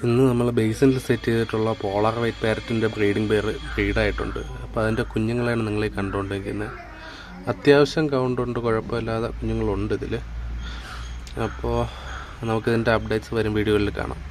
ഇന്ന് നമ്മൾ ബേസിനിൽ സെറ്റ് ചെയ്തിട്ടുള്ള പോളാർ വൈറ്റ് പാരറ്റിൻ്റെ ബ്രീഡായിട്ടുണ്ട്. അപ്പോൾ അതിൻ്റെ കുഞ്ഞുങ്ങളെയാണ് നിങ്ങളീ കണ്ടുകൊണ്ടിരിക്കുന്നത്. അത്യാവശ്യം കൗണ്ടുണ്ട്, കുഴപ്പമില്ലാതെ കുഞ്ഞുങ്ങളുണ്ട് ഇതിൽ. അപ്പോൾ നമുക്കിതിൻ്റെ അപ്ഡേറ്റ്സ് വരും വീഡിയോയിൽ കാണാം.